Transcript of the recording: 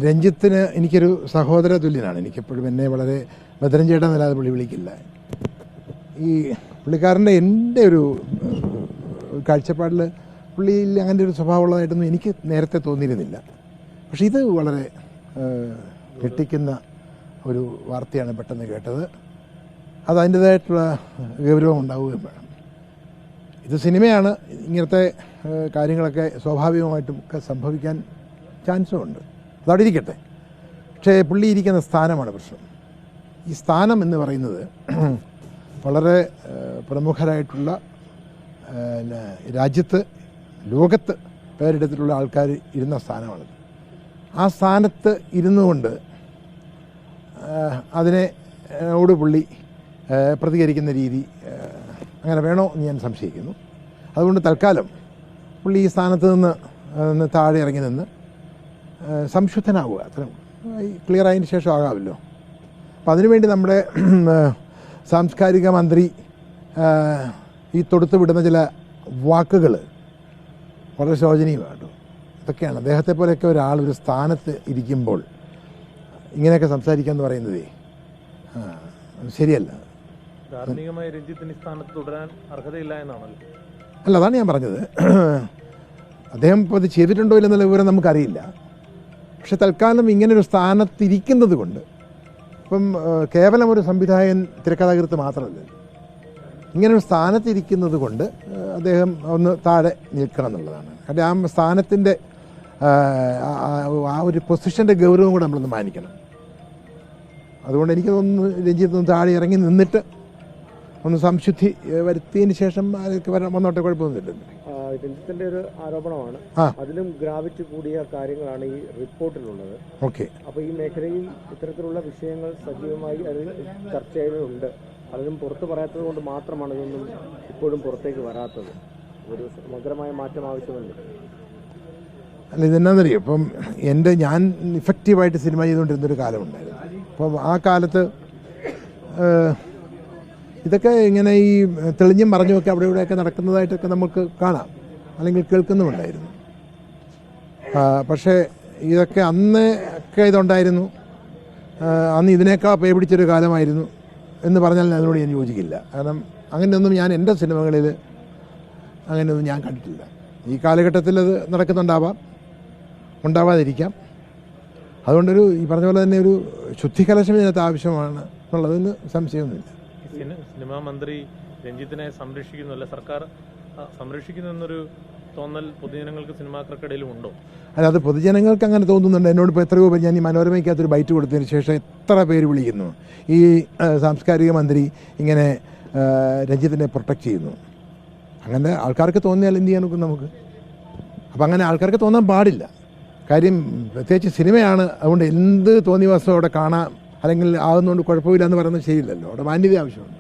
രഞ്ജിത്തിന് എനിക്കൊരു സഹോദര തുല്യനാണ്. എനിക്കെപ്പോഴും എന്നെ വളരെ ഭദ്രൻ ചേട്ടൻ എന്നല്ലാതെ പുള്ളി വിളിക്കില്ല. ഈ പുള്ളിക്കാരൻ്റെ എൻ്റെ ഒരു കാഴ്ചപ്പാടിൽ പുള്ളിയിൽ അങ്ങനെ ഒരു സ്വഭാവമുള്ളതായിട്ടൊന്നും എനിക്ക് നേരത്തെ തോന്നിയിരുന്നില്ല. പക്ഷേ ഇത് വളരെ ഞെട്ടിക്കുന്ന ഒരു വാർത്തയാണ് പെട്ടെന്ന് കേട്ടത്. അത് അതിൻ്റേതായിട്ടുള്ള ഗൗരവം ഉണ്ടാവുകയും വേണം. ഇത് സിനിമയാണ്. ഇങ്ങനത്തെ കാര്യങ്ങളൊക്കെ സ്വാഭാവികമായിട്ടും ഒക്കെ സംഭവിക്കാൻ ചാൻസും ഉണ്ട്. അതവിടെ ഇരിക്കട്ടെ. പക്ഷേ പുള്ളി ഇരിക്കുന്ന സ്ഥാനമാണ് പ്രശ്നം. ഈ സ്ഥാനം എന്ന് പറയുന്നത് വളരെ പ്രമുഖരായിട്ടുള്ള രാജ്യത്ത് ലോകത്ത് പേരെടുത്തിട്ടുള്ള ആൾക്കാർ ഇരുന്ന സ്ഥാനമാണത്. ആ സ്ഥാനത്ത് ഇരുന്നു കൊണ്ട് അതിനോട് പുള്ളി പ്രതികരിക്കുന്ന രീതി അങ്ങനെ വേണോ എന്ന് ഞാൻ സംശയിക്കുന്നു. അതുകൊണ്ട് തൽക്കാലം പുള്ളി ഈ സ്ഥാനത്ത് നിന്ന് താഴെ ഇറങ്ങി നിന്ന് സംശുദ്ധനാവുക, അത്രയും ക്ലിയർ ആയതിന് ശേഷം ആകാമല്ലോ. അപ്പം അതിനുവേണ്ടി നമ്മുടെ സാംസ്കാരിക മന്ത്രി ഈ തൊടുത്ത് വിടുന്ന ചില വാക്കുകൾ വളരെ ശോചനീയമാണ്. ഇതൊക്കെയാണ് അദ്ദേഹത്തെ പോലെയൊക്കെ ഒരാൾ ഒരു സ്ഥാനത്ത് ഇരിക്കുമ്പോൾ ഇങ്ങനെയൊക്കെ സംസാരിക്കുക എന്ന് പറയുന്നതേ ശരിയല്ല. ധാർമ്മികമായി രഞ്ജിത്തിന് സ്ഥാനത്ത് തുടരാൻ അർഹതയില്ല എന്നാണല്ലോ. അല്ല, അതാണ് ഞാൻ പറഞ്ഞത്. അദ്ദേഹം ഇപ്പോൾ അത് ചെയ്തിട്ടുണ്ടോ ഇല്ലെന്നുള്ള വിവരം നമുക്കറിയില്ല. പക്ഷെ തൽക്കാലം ഇങ്ങനൊരു സ്ഥാനത്തിരിക്കുന്നത് കൊണ്ട്, ഇപ്പം കേവലം ഒരു സംവിധായകൻ തിരക്കഥാകൃത്ത് മാത്രമല്ല, ഇങ്ങനൊരു സ്ഥാനത്തിരിക്കുന്നത് കൊണ്ട് അദ്ദേഹം ഒന്ന് താഴെ നിൽക്കണം എന്നുള്ളതാണ്. കാരണം ആ സ്ഥാനത്തിൻ്റെ ആ ഒരു പൊസിഷൻ്റെ ഗൗരവം കൂടെ നമ്മളൊന്ന് മാനിക്കണം. അതുകൊണ്ട് എനിക്ക് തോന്നുന്നു രഞ്ജിത്ത് താഴെ ഇറങ്ങി നിന്നിട്ട് ഒന്ന് സംശുദ്ധി വരുത്തിയതിന് ശേഷം അതൊക്കെ വന്നോട്ടെ, കുഴപ്പമൊന്നുമില്ലല്ലോ. രഞ്ജിത്തിന്റെ ഒരു ആരോപണമാണ്, അതിലും ഗ്രാവിറ്റി കൂടിയ കാര്യങ്ങളാണ് ഈ റിപ്പോർട്ടിലുള്ളത്. ഓക്കെ. അപ്പോൾ ഈ മേഖലയിൽ ഇത്തരത്തിലുള്ള വിഷയങ്ങൾ സജീവമായി അതിൽ ചർച്ചയിലുണ്ട്. അതിലും പുറത്തു പറയാത്തത് കൊണ്ട് മാത്രമാണ് ഇതൊന്നും ഇപ്പോഴും പുറത്തേക്ക് വരാത്തത്. ഒരു സമഗ്രമായ മാറ്റം ആവശ്യമുണ്ട്. അല്ല, ഇതെന്നാന്നറിയോ, ഇപ്പം ഞാൻ ഇഫക്റ്റീവായിട്ട് സിനിമ ചെയ്തുകൊണ്ടിരുന്നൊരു കാലമുണ്ടായിരുന്നു. അപ്പം ആ കാലത്ത് ഇതൊക്കെ ഇങ്ങനെ ഈ തെളിഞ്ഞും പറഞ്ഞുമൊക്കെ അവിടെ ഇവിടെയൊക്കെ നടക്കുന്നതായിട്ടൊക്കെ നമുക്ക് കാണാം, അല്ലെങ്കിൽ കേൾക്കുന്നുമുണ്ടായിരുന്നു. പക്ഷേ ഇതൊക്കെ അന്ന് ഒക്കെ ഇതുണ്ടായിരുന്നു, അന്ന് ഇതിനേക്കാൾ പേ പിടിച്ചൊരു കാലമായിരുന്നു എന്ന് പറഞ്ഞാൽ അതിനോട് ഞാൻ യോജിക്കില്ല. കാരണം അങ്ങനെയൊന്നും ഞാൻ എൻ്റെ സിനിമകളിൽ അങ്ങനെയൊന്നും ഞാൻ കണ്ടിട്ടില്ല. ഈ കാലഘട്ടത്തിൽ അത് നടക്കുന്നുണ്ടാവാം, ഉണ്ടാവാതിരിക്കാം. അതുകൊണ്ടൊരു ഈ പറഞ്ഞ പോലെ തന്നെ ഒരു ശുദ്ധികലശം ഇതിനകത്ത് ആവശ്യമാണ് എന്നുള്ളതിന് സംശയമൊന്നുമില്ല. സിനിമാ മന്ത്രി രഞ്ജിത്തിനെ സംരക്ഷിക്കുന്നു, സർക്കാർ സംരക്ഷിക്കുന്നു എന്നൊരു തോന്നൽ പൊതുജനങ്ങൾക്ക് സിനിമാക്കർക്കിടയിലും ഉണ്ടോ? അല്ല, അത് പൊതുജനങ്ങൾക്ക് അങ്ങനെ തോന്നുന്നുണ്ട്. എന്നോട് ഇപ്പോൾ എത്രയോ പേര്, ഞാൻ ഈ മനോരമയ്ക്കകത്തൊരു ബൈറ്റ് കൊടുത്തതിന് ശേഷം എത്ര പേര് വിളിക്കുന്നു, ഈ സാംസ്കാരിക മന്ത്രി ഇങ്ങനെ രഞ്ജിത്തിനെ പ്രൊട്ടക്റ്റ് ചെയ്യുന്നു. അങ്ങനെ ആൾക്കാർക്ക് തോന്നിയാൽ എന്ത് ചെയ്യാൻ നമുക്ക്? അപ്പം അങ്ങനെ ആൾക്കാർക്ക് തോന്നാൻ പാടില്ല. കാര്യം പ്രത്യേകിച്ച് സിനിമയാണ്, അതുകൊണ്ട് എന്ത് തോന്നിയ വസ്തു അവിടെ കാണാം അല്ലെങ്കിൽ ആകുന്നതുകൊണ്ട് കുഴപ്പമില്ല എന്ന് പറയുന്നത് ശരിയില്ലല്ലോ. അവിടെ മാന്യത ആവശ്യമുണ്ട്.